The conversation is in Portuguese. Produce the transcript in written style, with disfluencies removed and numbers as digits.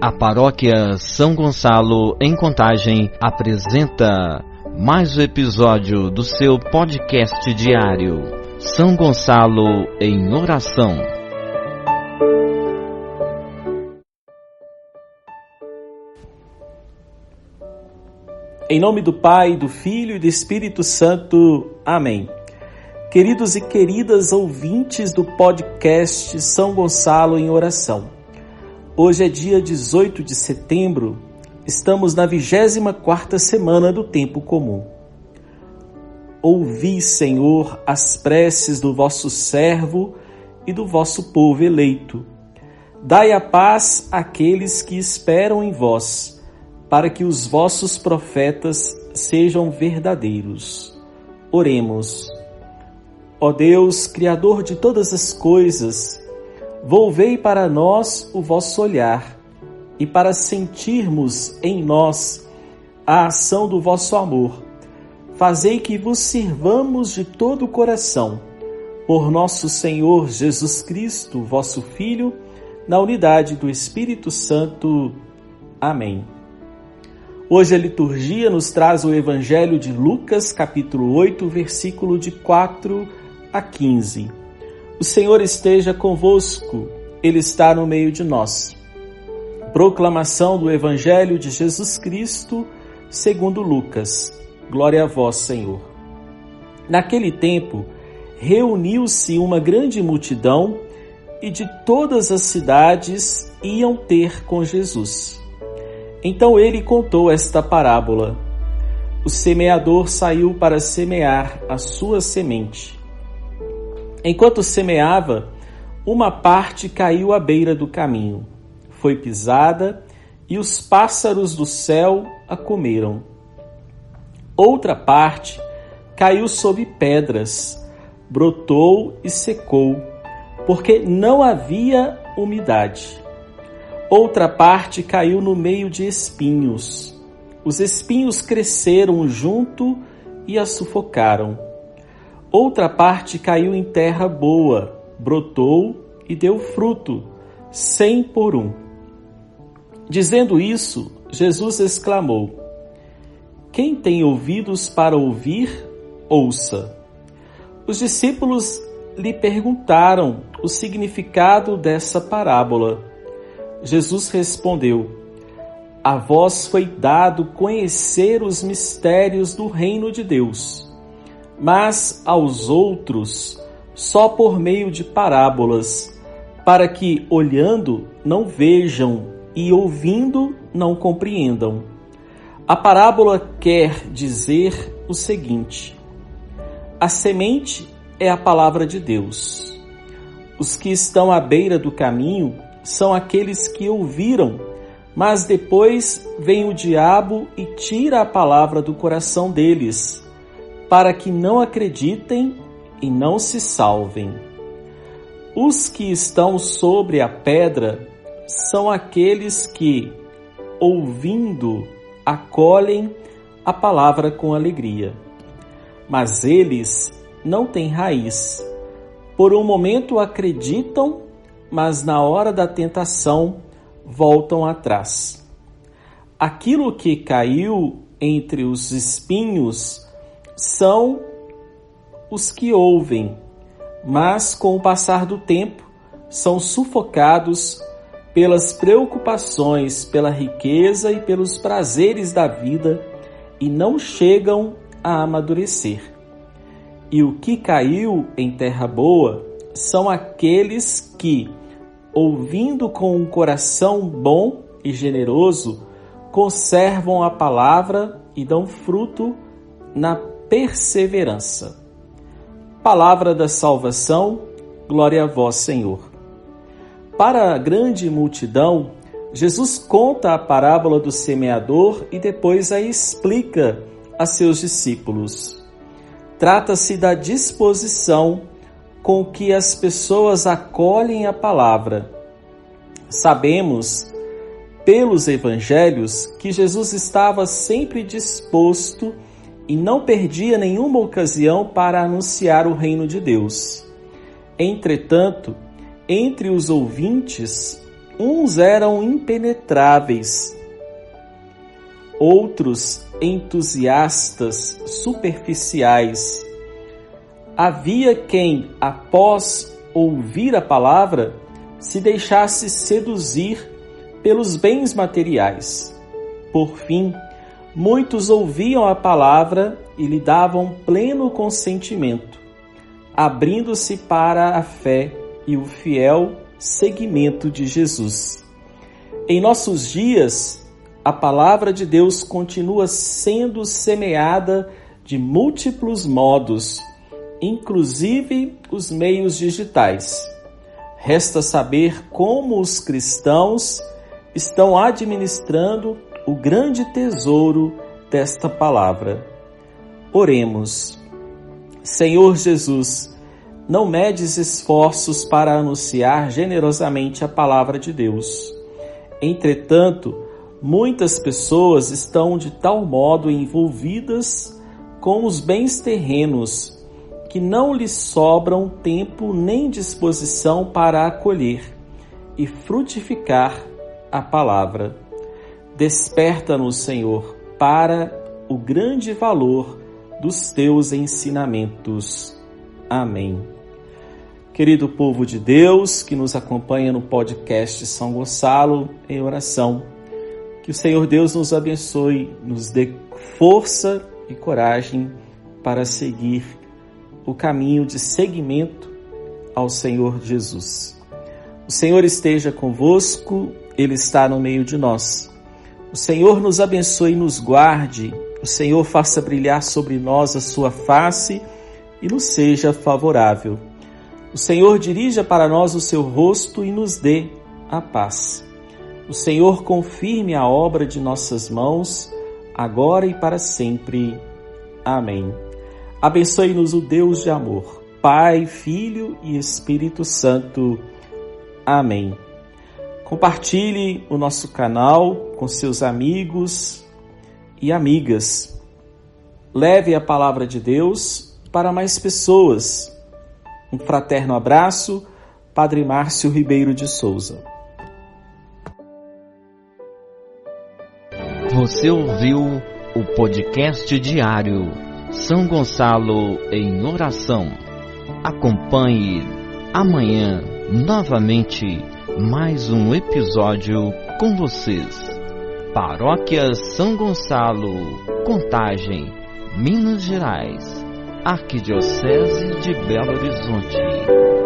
A Paróquia São Gonçalo, em Contagem, apresenta mais um episódio do seu podcast diário, São Gonçalo em Oração. Em nome do Pai, do Filho e do Espírito Santo. Amém. Queridos e queridas ouvintes do podcast São Gonçalo em Oração. Hoje é dia 18 de setembro, estamos na 24ª semana do Tempo Comum. Ouvi, Senhor, as preces do vosso servo e do vosso povo eleito. Dai a paz àqueles que esperam em vós, para que os vossos profetas sejam verdadeiros. Oremos. Ó Deus, Criador de todas as coisas, volvei para nós o vosso olhar, e para sentirmos em nós a ação do vosso amor, fazei que vos sirvamos de todo o coração, por nosso Senhor Jesus Cristo, vosso Filho, na unidade do Espírito Santo. Amém. Hoje a liturgia nos traz o Evangelho de Lucas, capítulo 8, versículo de 4 a 15. O Senhor esteja convosco, Ele está no meio de nós. Proclamação do Evangelho de Jesus Cristo, segundo Lucas. Glória a vós, Senhor. Naquele tempo, reuniu-se uma grande multidão e de todas as cidades iam ter com Jesus. Então ele contou esta parábola. O semeador saiu para semear a sua semente. Enquanto semeava, uma parte caiu à beira do caminho. Foi pisada e os pássaros do céu a comeram. Outra parte caiu sob pedras, brotou e secou, porque não havia umidade. Outra parte caiu no meio de espinhos. Os espinhos cresceram junto e a sufocaram. Outra parte caiu em terra boa, brotou e deu fruto, 100 por 1. Dizendo isso, Jesus exclamou: Quem tem ouvidos para ouvir, ouça. Os discípulos lhe perguntaram o significado dessa parábola. Jesus respondeu: A vós foi dado conhecer os mistérios do reino de Deus, mas aos outros só por meio de parábolas, para que, olhando, não vejam e ouvindo, não compreendam. A parábola quer dizer o seguinte: a semente é a palavra de Deus. Os que estão à beira do caminho são aqueles que ouviram, mas depois vem o diabo e tira a palavra do coração deles, para que não acreditem e não se salvem. Os que estão sobre a pedra são aqueles que, ouvindo, acolhem a palavra com alegria. Mas eles não têm raiz. Por um momento acreditam, mas na hora da tentação voltam atrás. Aquilo que caiu entre os espinhos são os que ouvem, mas com o passar do tempo são sufocados pelas preocupações, pela riqueza e pelos prazeres da vida e não chegam a amadurecer. E o que caiu em terra boa são aqueles que, ouvindo com um coração bom e generoso, conservam a palavra e dão fruto na perseverança. Palavra da salvação, glória a vós, Senhor. Para a grande multidão, Jesus conta a parábola do semeador e depois a explica a seus discípulos. Trata-se da disposição com que as pessoas acolhem a palavra. Sabemos, pelos evangelhos, que Jesus estava sempre disposto e não perdia nenhuma ocasião para anunciar o reino de Deus. Entretanto, entre os ouvintes, Uns eram impenetráveis, outros entusiastas superficiais. Havia quem, após ouvir a palavra, se deixasse seduzir pelos bens materiais. Por fim, muitos ouviam a palavra e lhe davam pleno consentimento, abrindo-se para a fé e o fiel seguimento de Jesus. Em nossos dias, a palavra de Deus continua sendo semeada de múltiplos modos, inclusive os meios digitais. Resta saber como os cristãos estão administrando o grande tesouro desta palavra. Oremos. Senhor Jesus, não medes esforços para anunciar generosamente a palavra de Deus. Entretanto, muitas pessoas estão de tal modo envolvidas com os bens terrenos que não lhes sobram tempo nem disposição para acolher e frutificar a palavra. Desperta-nos, Senhor, para o grande valor dos teus ensinamentos. Amém. Querido povo de Deus que nos acompanha no podcast São Gonçalo em oração, que o Senhor Deus nos abençoe, nos dê força e coragem para seguir o caminho de seguimento ao Senhor Jesus. O Senhor esteja convosco, Ele está no meio de nós. O Senhor nos abençoe e nos guarde, o Senhor faça brilhar sobre nós a sua face e nos seja favorável. O Senhor dirija para nós o seu rosto e nos dê a paz. O Senhor confirme a obra de nossas mãos, agora e para sempre. Amém. Abençoe-nos o Deus de amor, Pai, Filho e Espírito Santo. Amém. Compartilhe o nosso canal com seus amigos e amigas. Leve a palavra de Deus para mais pessoas. Um fraterno abraço, Padre Márcio Ribeiro de Souza. Você ouviu o podcast diário São Gonçalo em Oração. Acompanhe amanhã novamente mais um episódio com vocês. Paróquia São Gonçalo, Contagem, Minas Gerais, Arquidiocese de Belo Horizonte.